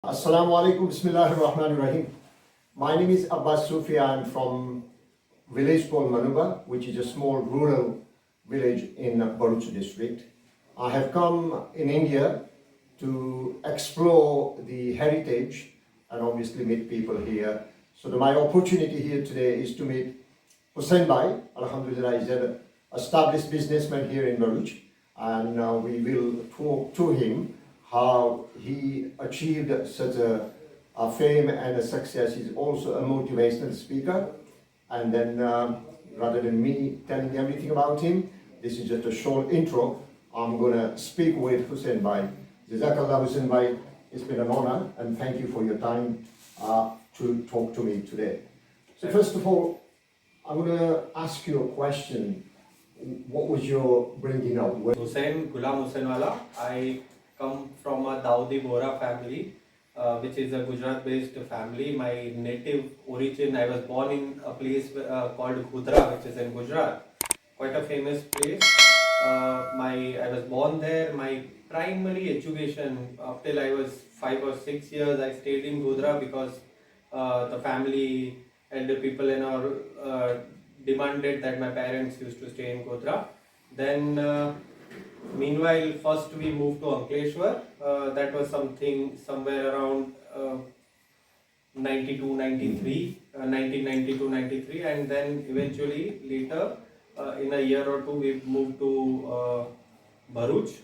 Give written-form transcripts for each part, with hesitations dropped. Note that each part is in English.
Assalamu alaikum, bismillahirrahmanirrahim. My name is Abbas Sufi. I'm from village called Manuba, which is a small rural village in Bharuch district. I have come in India to explore the heritage and obviously meet people here. So my opportunity here today is to meet Husain Bhai. Alhamdulillah, is an established businessman here in Bharuch, and we will talk to him how he achieved such a fame and a success. He's also a motivational speaker. And then, rather than me telling everything about him, this is just a short intro. I'm gonna speak with Husain Bhai. Jazakallah, Husain Bhai. It's been an honor, and thank you for your time to talk to me today. So first of all, I'm gonna ask you a question. What was your bringing up? Husain Gulamhusainwala. I come from a Dawoodi Bohra family, which is a Gujarat-based family. My native origin, I was born in a place called Gudra, which is in Gujarat, quite a famous place. I was born there. My primary education up till I was 5 or 6 years, I stayed in Gudra because the family elder people in our demanded that my parents used to stay in Godra. Then, meanwhile, first we moved to Ankleshwar. That was something somewhere around 92, 93, 1992, 93, and then eventually later, in a year or two, we moved to Bharuch.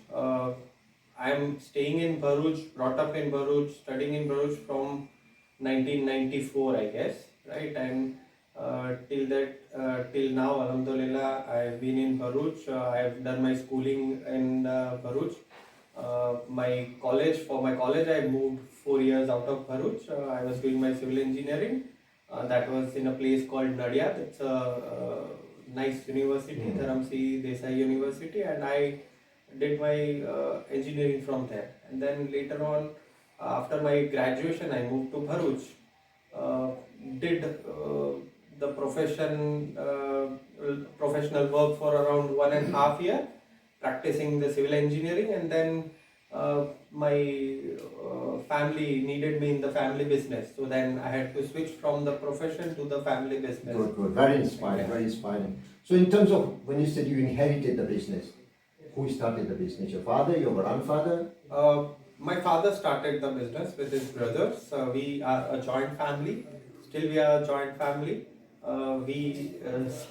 I am staying in Bharuch, brought up in Bharuch, studying in Bharuch from 1994, I guess, right? And till now, Alhamdulillah, I've been in Bharuch. I've done my schooling in Bharuch. For my college, I moved 4 years out of Bharuch. I was doing my civil engineering. That was in a place called Nadiad. It's a nice university, Dharamsi Desai University, and I did my engineering from there. And then later on, after my graduation, I moved to Bharuch. Did the professional work for around 1.5 years, practicing the civil engineering, and then my family needed me in the family business. So then I had to switch from the profession to the family business. Good, good. Very inspiring, very inspiring. So in terms of when you said you inherited the business, who started the business? Your father, your grandfather? My father started the business with his brothers. We are a joint family. Still, we are a joint family. We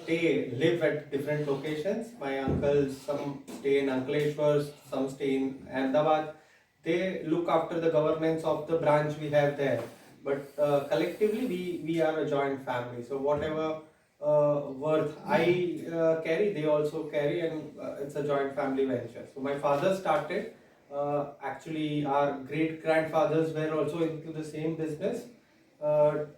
live at different locations. My uncles, some stay in Ankleshwar, some stay in Ahmedabad. They look after the governance of the branch we have there. But collectively, we are a joint family. So whatever worth I carry, they also carry, and it's a joint family venture. So my father started. Actually, our great grandfathers were also into the same business.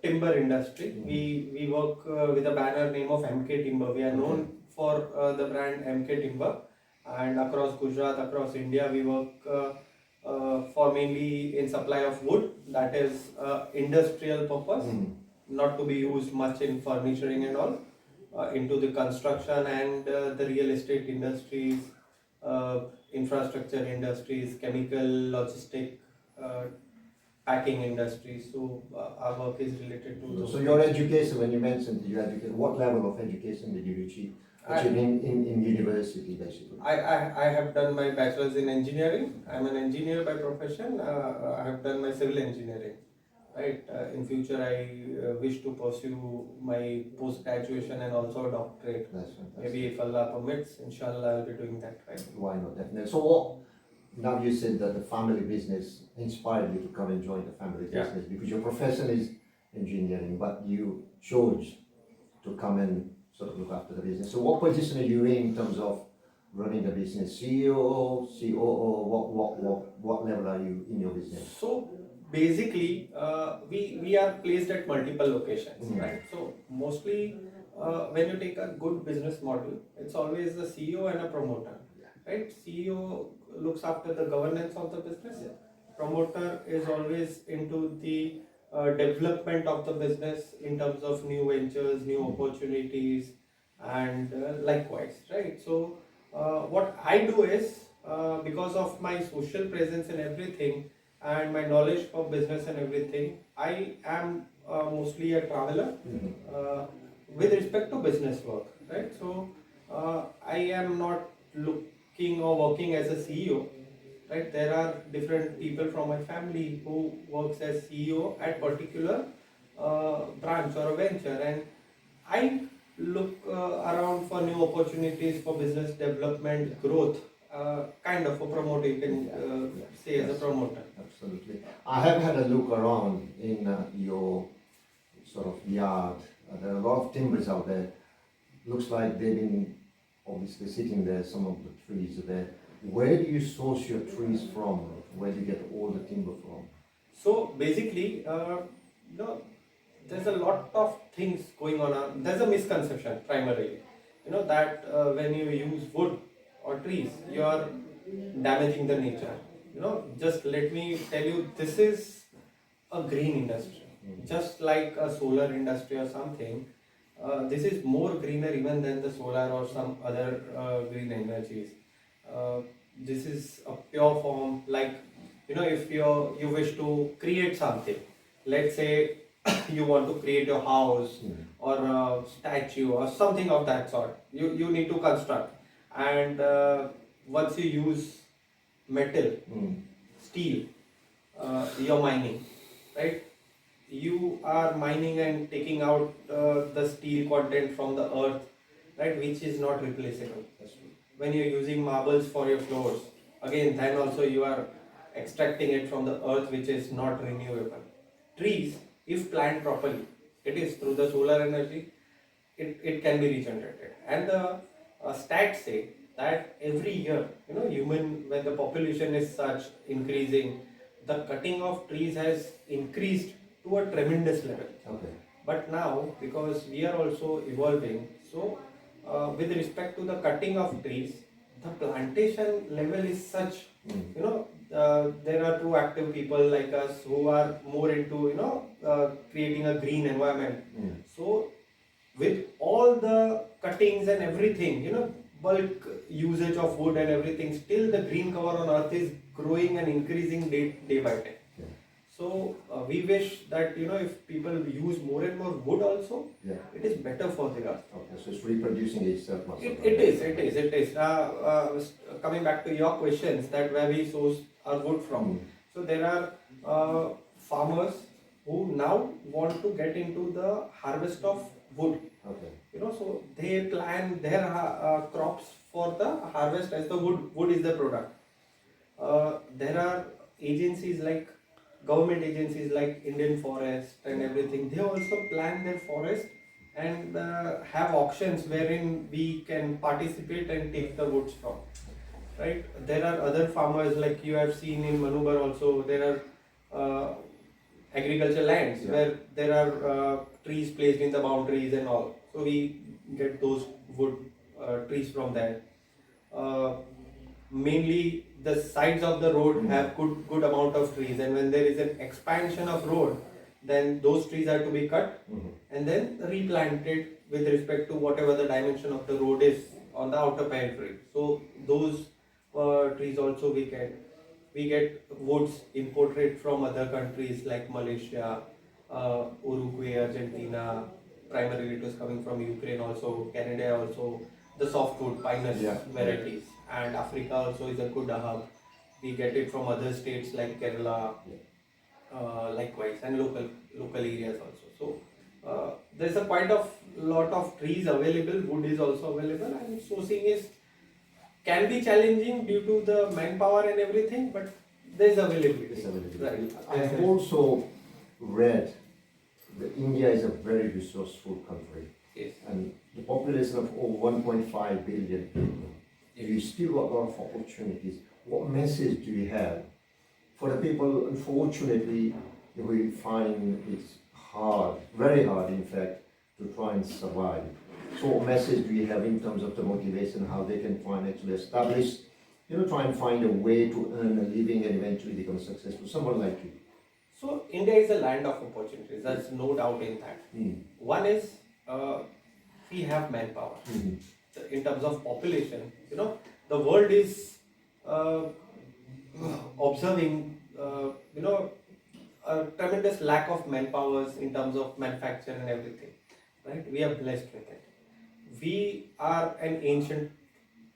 Timber industry. We work with a banner name of M K Timber. We are known for the brand M K Timber, and across Gujarat, across India, we work for mainly in supply of wood. That is industrial purpose, not to be used much in furnituring and all. Into the construction and the real estate industries, infrastructure industries, chemical, logistic. Packing industry. So our work is related to those. So your education, when you mentioned you educate, what level of education did you achieve? In university, basically. I have done my bachelor's in engineering. I'm an engineer by profession. I have done my civil engineering. Right. In future, I wish to pursue my post graduation and also a doctorate. That's fantastic. Maybe if Allah permits, inshallah, I'll be doing that. Right. Why not? Definitely. So what? Now you said that the family business inspired you to come and join the family business because your profession is engineering, but you chose to come and sort of look after the business. So what position are you in terms of running the business? CEO, COO, what level are you in your business? So basically, we are placed at multiple locations, right? So mostly when you take a good business model, it's always the CEO and a promoter, right? CEO looks after the governance of the business. Promoter is always into the development of the business in terms of new ventures, new opportunities, and likewise, right? So what I do is because of my social presence and everything, and my knowledge of business and everything, I am mostly a traveler with respect to business work, right? So I am not looking or working as a CEO, right? There are different people from my family who works as CEO at particular branch or a venture, and I look around for new opportunities for business development, growth, kind of a promoter, you can say as a promoter. Absolutely. I have had a look around in your sort of yard. There are a lot of timbers out there. Looks like they've been obviously sitting there, some of the trees are there. Where do you source your trees from? Where do you get all the timber from? So basically, there's a lot of things going on. There's a misconception primarily, that when you use wood or trees, you are damaging the nature. Just let me tell you, this is a green industry, just like a solar industry or something. This is more greener even than the solar or some other green energies. This is a pure form, like if you wish to create something, let's say you want to create a house or a statue or something of that sort, you need to construct, and once you use metal, steel, you're mining, right? You are mining and taking out the steel content from the earth, right, which is not replaceable. When you're using marbles for your floors, again, then also you are extracting it from the earth, which is not renewable. Trees, if planted properly, it is through the solar energy, it can be regenerated. And the stats say that every year, when the population is such increasing, the cutting of trees has increased to a tremendous level. Okay. But now, because we are also evolving, so with respect to the cutting of trees, the plantation level is such, there are two active people like us who are more into, creating a green environment. So with all the cuttings and everything, bulk usage of wood and everything, still the green cover on earth is growing and increasing day by day. Yeah. So we wish that if people use more and more wood also, it is better for the earth. Okay, so it's reproducing itself. It is. Coming back to your questions, that where we source our wood from. So there are farmers who now want to get into the harvest of wood. Okay. So they plan their crops for the harvest as the wood is the product. There are agencies like government agencies like Indian Forest and everything. They also plan their forest and have auctions wherein we can participate and take the woods from. Right? There are other farmers like you have seen in Manubar also. There are agriculture lands where there are trees placed in the boundaries and all. So we get those wood trees from there. Mainly the sides of the road have good amount of trees, and when there is an expansion of road, then those trees are to be cut and then replanted with respect to whatever the dimension of the road is on the outer periphery. So those trees also we get woods imported from other countries like Malaysia, Uruguay, Argentina. Primarily it was coming from Ukraine also, Canada also, the softwood pinus varieties, and Africa also is a good hub. We get it from other states like Kerala, likewise, and local areas also. So there's a quite of lot of trees available. Wood is also available, and sourcing is can be challenging due to the manpower and everything, but there's availability. Right. I've also read that India is a very resourceful country. Yes. And the population of over 1.5 billion people. You still got a lot of opportunities. What message do you have for the people, unfortunately, we find it's hard, very hard in fact, to try and survive? So what message do you have in terms of the motivation, how they can try and actually establish, try and find a way to earn a living and eventually become successful, someone like you? So India is a land of opportunities, there's no doubt in that. One is, we have manpower. In terms of population, the world is observing a tremendous lack of manpowers in terms of manufacture and everything, right? We are blessed with it. We are an ancient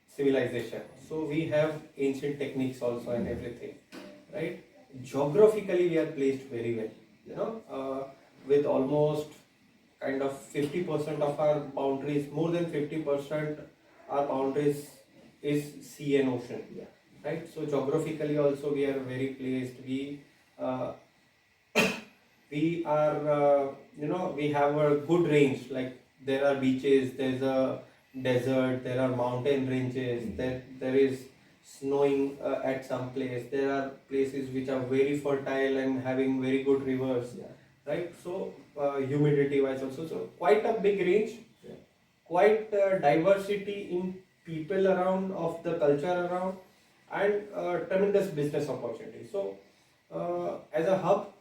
civilization, so we have ancient techniques also and everything, right? Geographically, we are placed very well, with almost kind of 50% of our boundaries, more than 50% our boundaries is sea and ocean, right? So geographically also we are very placed. Uh, we are, we have a good range. Like there are beaches, there's a desert, there are mountain ranges, there is snowing at some place. There are places which are very fertile and having very good rivers, right? So humidity wise also, so quite a big range, quite diversity in people around, of the culture around, and tremendous business opportunity. So as a hub,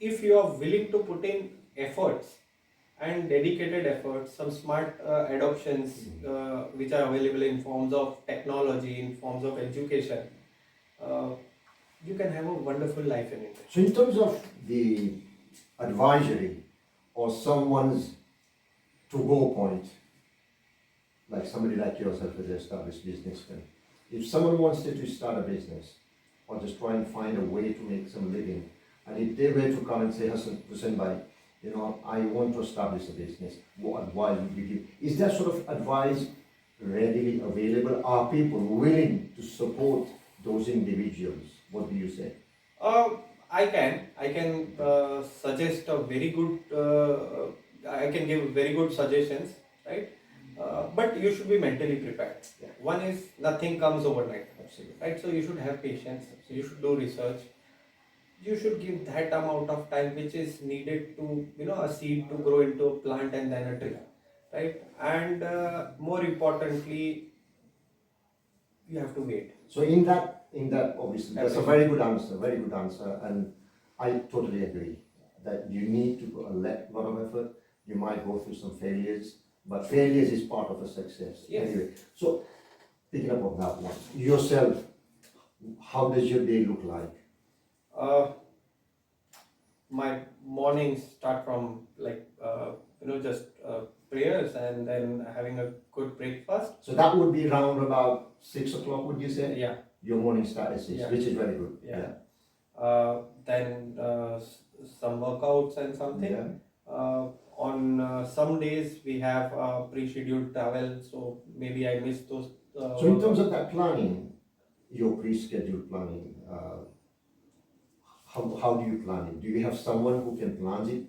if you are willing to put in efforts and dedicated efforts, some smart adoptions which are available in forms of technology, in forms of education, uh, you can have a wonderful life in India. So in terms of the advisory or someone's to-go point, like somebody like yourself as an established businessman, if someone wants to start a business or just try and find a way to make some living, and if they were to come and say, Husain bhai, I want to establish a business, what advice would you give? Is that sort of advice readily available? Are people willing to support those individuals? What do you say? I can suggest a very good. I can give very good suggestions, right? But you should be mentally prepared. Yeah. One is nothing comes overnight, Absolutely. right? So you should have patience. So you should do research. You should give that amount of time which is needed to, a seed to grow into a plant and then a tree, right? And more importantly, you have to wait. So in that obviously that's a very good answer, and I totally agree that you need to put a lot of effort. You might go through some failures, but failures is part of a success. Yes. Anyway, so picking up on that one, yourself, how does your day look like? My mornings start from like just prayers and then having a good breakfast. So that would be round about 6 o'clock, would you say? Yeah. Your morning start at 6, Yeah. which is very good. Yeah. Then some workouts and something. Yeah. On some days we have pre-scheduled travel, so maybe I miss those. So in terms of that planning, your pre-scheduled planning, how do you plan it? Do you have someone who can plan it,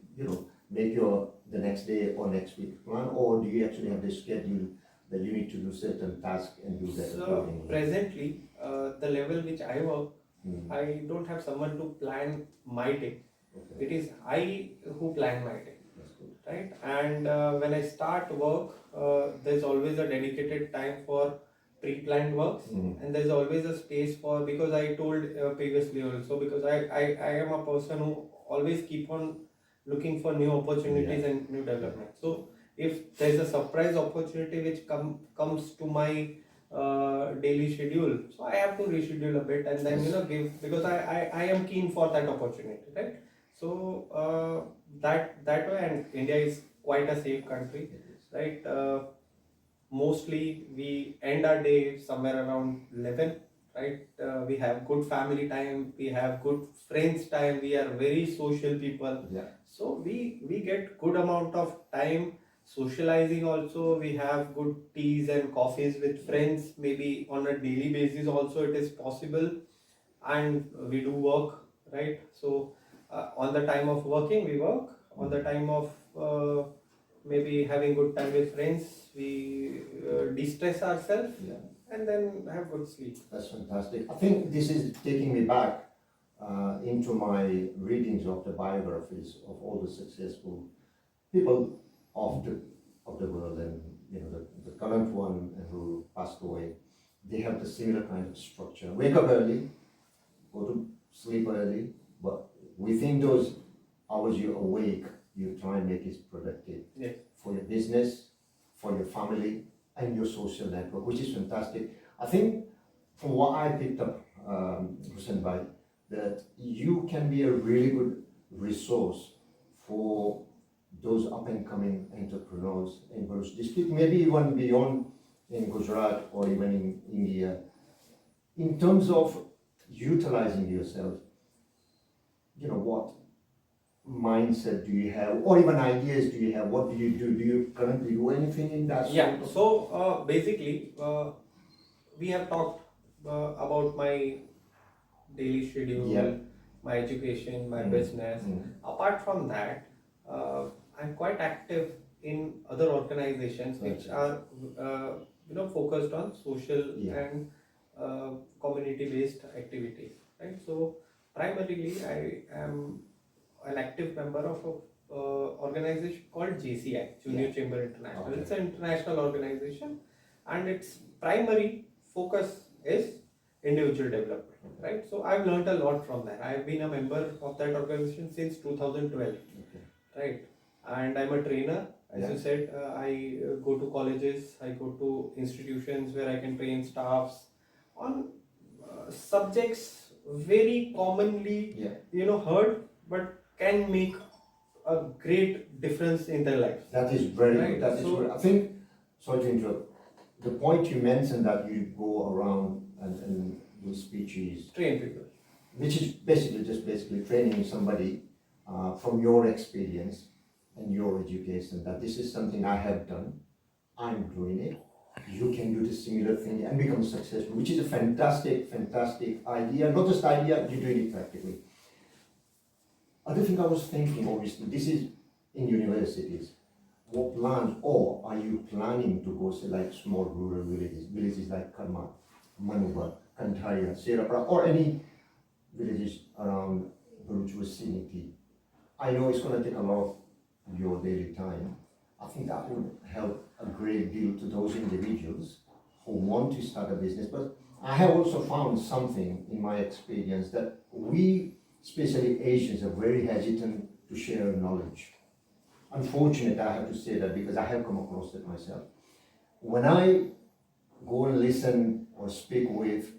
make your the next day or next week plan, or do you actually have this schedule that you need to do certain tasks and do that So accordingly? presently, the level which I work, I don't have someone to plan my day. Okay. It is I who plan my day, That's good. right? And when I start work, there's always a dedicated time for pre-planned works, and there's always a space for, because I told previously also, because I am a person who always keep on looking for new opportunities and new development. So if there's a surprise opportunity which comes to my daily schedule, so I have to reschedule a bit and then give, because I am keen for that opportunity, right? So that way, and India is quite a safe country, right? Mostly we end our day somewhere around 11, right? We have good family time, we have good friends time, we are very social people. Yeah. So we get good amount of time socializing also. We have good teas and coffees with friends, maybe on a daily basis also it is possible. And we do work, right? So on the time of working we work, on the time of maybe having good time with friends, we de-stress ourselves, and then have good sleep. That's fantastic. I think this is taking me back into my readings of the biographies of all the successful people of the world, and the current one who passed away. They have the similar kind of structure. Wake up early, go to sleep early, but within those hours you're awake, you try and make it productive. Yes. For your business, for your family, and your social network, which is fantastic. I think from what I picked up, Husain bhai, that you can be a really good resource for those up and coming entrepreneurs in Bharuch district, maybe even beyond in Gujarat or even in India. In terms of utilizing yourself, what mindset do you have, or even ideas do you have? What do you do? Do you currently do anything in that? Yeah, sort of- so basically, we have talked about my daily schedule, Yeah. my education, my Mm. business. Mm. Apart from that, I'm quite active in other organizations which are focused on social Yeah. and community-based activities. Right. So primarily, I am an active member of a organization called JCI, Junior Yeah. Chamber International. Okay. It's an international organization, and its primary focus is individual development. Right. So I've learned a lot from that. I've been a member of that organization since 2012. Okay. Right. And I'm a trainer. As Yeah. you said, I go to colleges, I go to institutions where I can train staffs on subjects very commonly Yeah. heard, but can make a great difference in their lives. That is very Right. good. That is So- good. I think, sorry to interrupt, the point you mentioned that you go around and do speeches, Train people. which is basically training somebody from your experience and your education, that this is something I have done, I'm doing it, you can do the similar thing and become successful, which is a fantastic idea. Not just idea, you're doing it practically. Other thing I was thinking, obviously, this is in universities. What plans, or are you planning to go say like small rural villages like Karma, Manuba, Kantharia, Serapara, or any villages around Bharuch vicinity? I know it's going to take a lot of your daily time. I think that would help a great deal to those individuals who want to start a business. But I have also found something in my experience that we, especially Asians, are very hesitant to share knowledge. Unfortunate, I have to say that because I have come across it myself. When I go and listen or speak with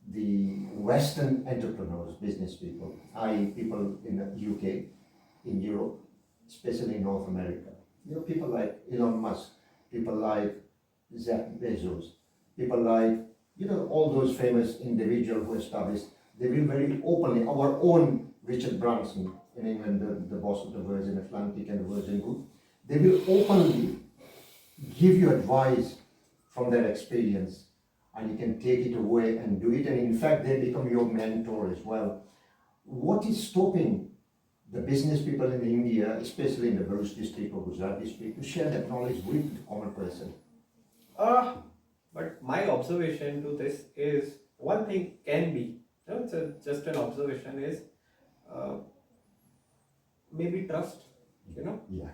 the Western entrepreneurs, business people, i.e. people in the UK, in Europe, especially in North America, people like Elon Musk, people like Jeff Bezos, people like, all those famous individuals who established, they will very openly, our own Richard Branson in England, the boss of the Virgin Atlantic and the Virgin Group, they will openly give you advice from their experience, and you can take it away and do it, and in fact they become your mentor as well. What is stopping the business people in India, especially in the Bharuch district or Gujarat district, to share that knowledge with the common person? But my observation to this is, one thing can be, it's just an observation, is maybe trust. Yeah.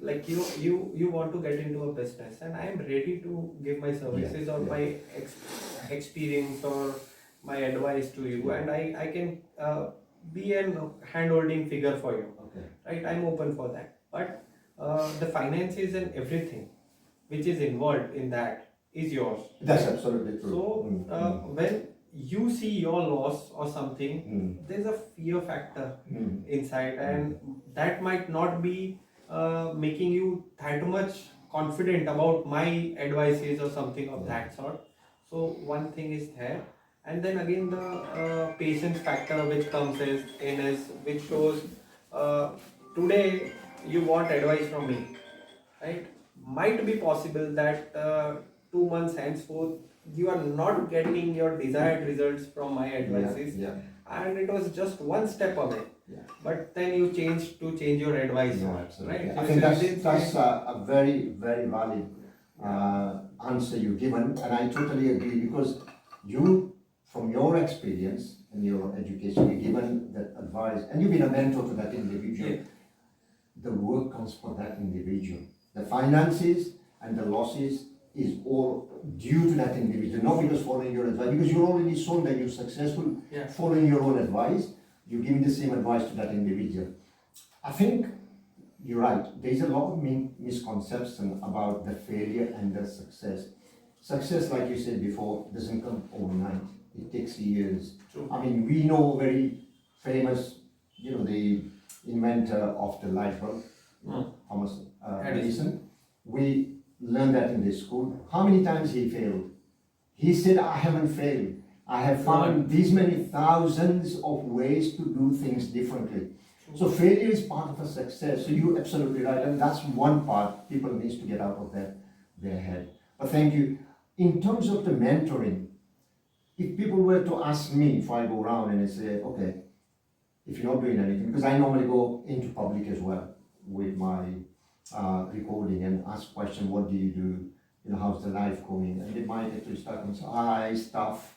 Like you want to get into a business, and I am ready to give my services or my experience or my advice to you, and I can be a hand-holding figure for you. Okay. Right, I'm open for that. But the finances and everything which is involved in that is yours. That's absolutely true. So when you see your loss or something, there's a fear factor inside, and that might not be making you that much confident about my advices or something of that sort. So one thing is there, and then again the patience factor which comes in is which shows today you want advice from me, right? Might be possible that 2 months henceforth you are not getting your desired results from my advices, and it was just one step away. But then you change your advice. No, absolutely. Right? I think that's a very, very valid answer you've given, and I totally agree, because you, from your experience and your education, you've given that advice, and you've been a mentor to that individual. The work comes for that individual. The finances and the losses is all due to that individual, not because following your advice, because you're already shown that you're successful following your own advice. You're giving the same advice to that individual. I think you're right. There's a lot of misconception about the failure and the success. Success, like you said before, doesn't come overnight. It takes years. True. I mean, we know very famous, the inventor of the light bulb, Thomas Edison. We learned that in this school. How many times he failed? He said, I haven't failed. I have found these many thousands of ways to do things differently. So failure is part of a success. So you're absolutely right. And that's one part people need to get out of their head. But thank you. In terms of the mentoring, if people were to ask me, if I go around and I say, okay, if you're not doing anything, because I normally go into public as well with my recording and ask questions, what do you do? How's the life going? And they might actually start and say, it's tough.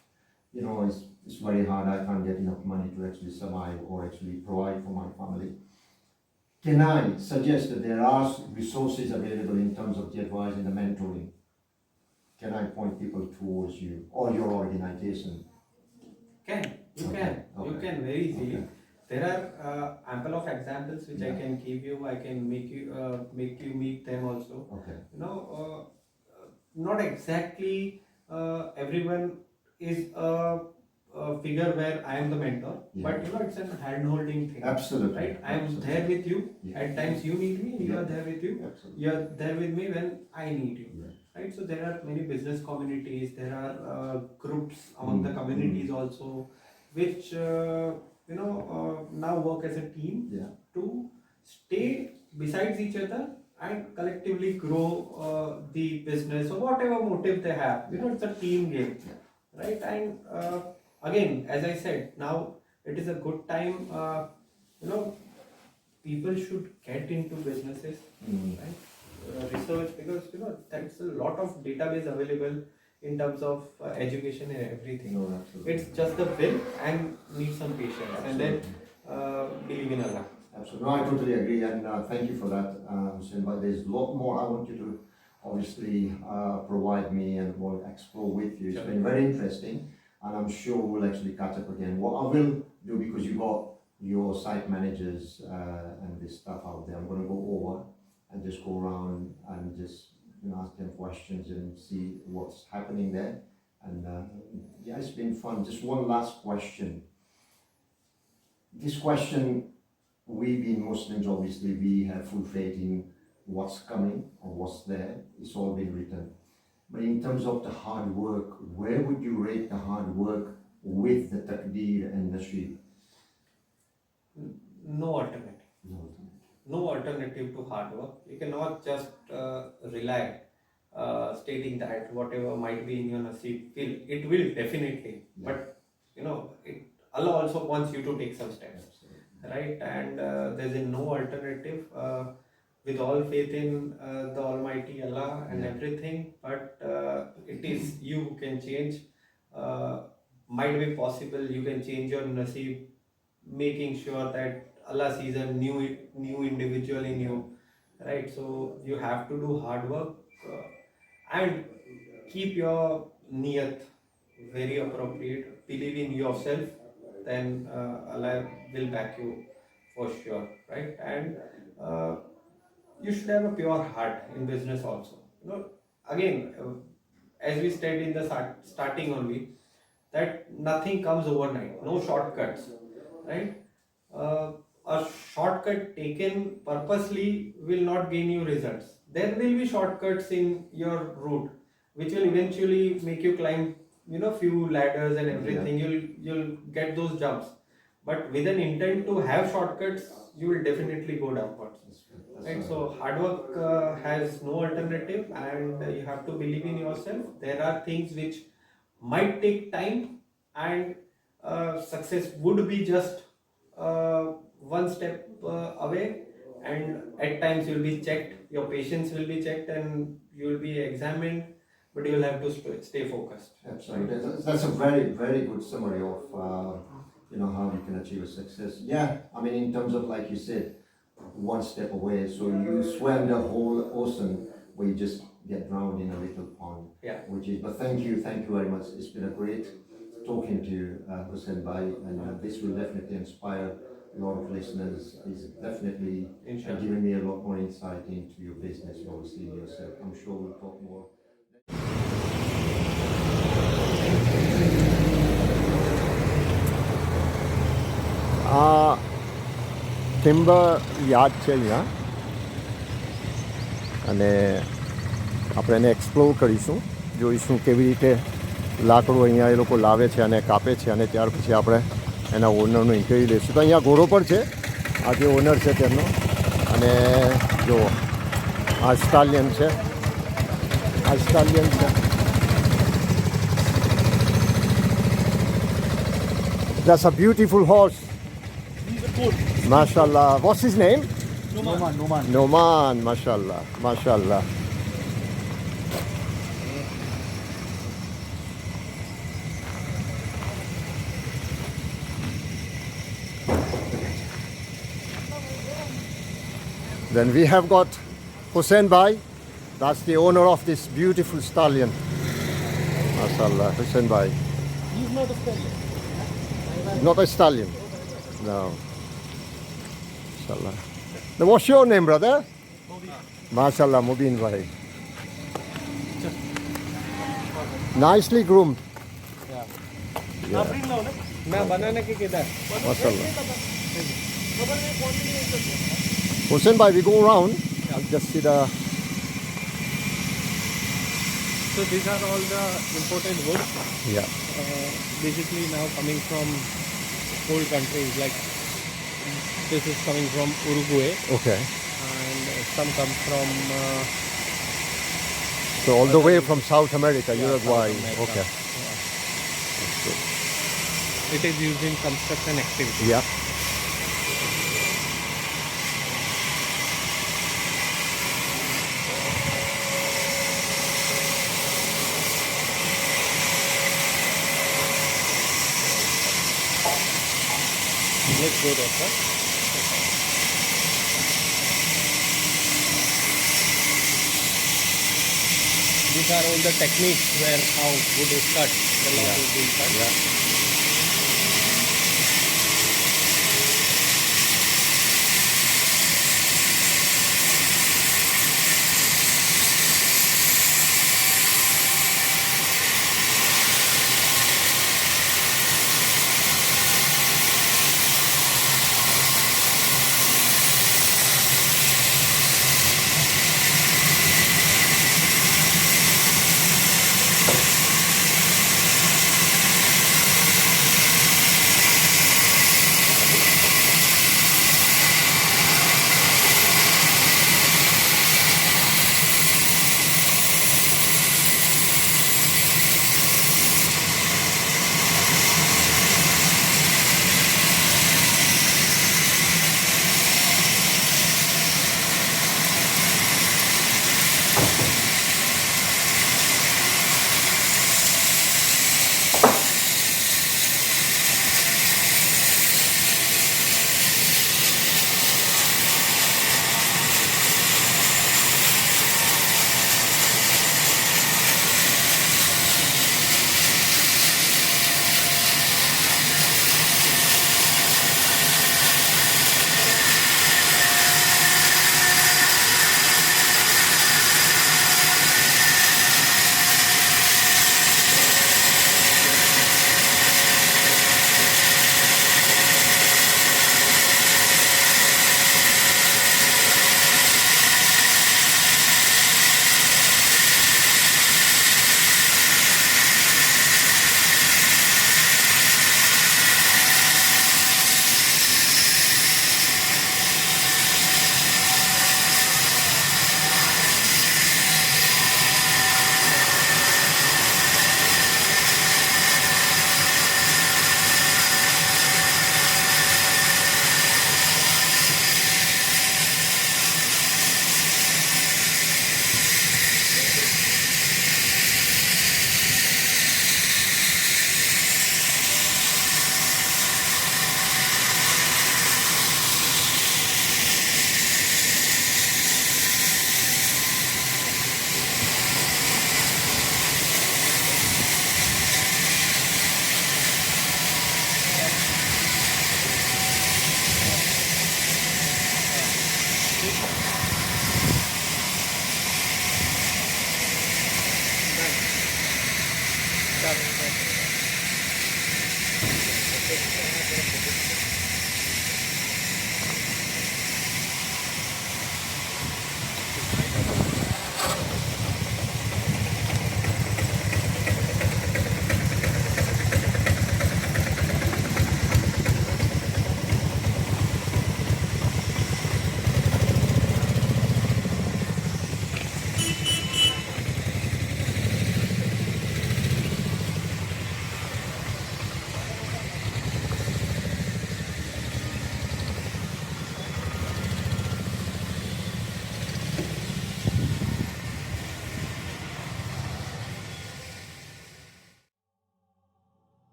It's very hard. I can't get enough money to actually survive or actually provide for my family. Can I suggest that there are resources available in terms of the advice and the mentoring? Can I point people towards you or your organization? You can very easily. Okay. There are ample of examples which I can give you. I can make you meet them also. Okay. Not exactly everyone is a figure where I am the mentor, but it's an hand-holding thing. Absolutely. Right? I am there with you. At times you need me, you are there with you. Absolutely. You are there with me when I need you. Right? So there are many business communities, there are groups among the communities also, which now work as a team to stay besides each other and collectively grow the business or whatever motive they have. It's a team game, right? And again, as I said, now it is a good time. People should get into businesses, right? Research, because there's a lot of database available in terms of education and everything. No, absolutely. It's just the will and need some patience, and then believe in Allah. Absolutely. No, I totally agree, and thank you for that, Husain. But there's a lot more I want you to obviously provide me and will explore with you. It's been very interesting, and I'm sure we'll actually catch up again. What I will do, because you got your site managers and this stuff out there, I'm going to go over and just go around and just ask them questions and see what's happening there. And it's been fun. Just one last question. This question, we being Muslims, obviously, we have full faith in what's coming or what's there. It's all been written. But in terms of the hard work, where would you rate the hard work with the takdeer and nasheed? No alternative. No alternative to hard work. You cannot just rely stating that whatever might be in your naseeb, it will definitely. But Allah also wants you to take some steps, right? And there's no alternative. With all faith in the Almighty Allah and everything, but it is you who can change. Might be possible you can change your naseeb, making sure that Allah sees a new individual in you, right? So you have to do hard work and keep your niyat very appropriate. Believe in yourself, then Allah will back you for sure, right? And you should have a pure heart in business also. Again, as we said in the starting only, that nothing comes overnight, no shortcuts, right? A shortcut taken purposely will not gain you results. There will be shortcuts in your route, which will eventually make you climb, few ladders and everything. You'll get those jumps. But with an intent to have shortcuts, you will definitely go downwards. Right? So hard work has no alternative, and you have to believe in yourself. There are things which might take time, and success would be just one step away, and at times you'll be checked, your patience will be checked, and you'll be examined, but you'll have to stay focused. Absolutely. That's a very, very good summary of how you can achieve a success. I mean, in terms of, like you said, one step away, so you swam the whole ocean, where you just get drowned in a little pond. But thank you very much. It's been a great talking to you, Husain Bhai, and this will definitely inspire a lot of listeners. It's definitely giving me a lot more insight into your business, obviously yourself. I'm sure we'll talk more. Timber yard છે અહીંયા, અને આપણે એને explore કરીશું, જોઈશું કેવી રીતે લાકડું અહીંયા એ લોકો લાવે છે અને કાપે છે, અને ત્યાર પછી આપણે એના ઓનરનો ઇન્ટરવ્યૂ લઈશું. તો અહીંયા ઘોડો પણ છે, આ જે ઓનર છે તેમનો, અને જો આ સ્ટાલિયન છે, આ સ્ટાલિયન છે. That's a beautiful horse. He's a goat. MashaAllah. What's his name? Noman. Noman. MashaAllah. MashaAllah. Then we have got Husain Bhai. That's the owner of this beautiful stallion. MashaAllah. Husain Bhai. He's not a stallion. Not a stallion. No. MashaAllah. Then what's your name, brother? MashaAllah, Mubin Bhai. Nicely groomed. आप ring लो ना. मैं बनाने के किधर? MashaAllah. Hussein Bhai, we go around. I'll just see the. So these are all the imported woods. Yeah. Basically now coming from cold countries, like this is coming from Uruguay, Okay. and some come from So all the way from South America, Uruguay. South America. Okay. It is used in construction activity. Yeah. Let's go there, sir. These are all the techniques where how wood is cut, the log is being cut. Yeah.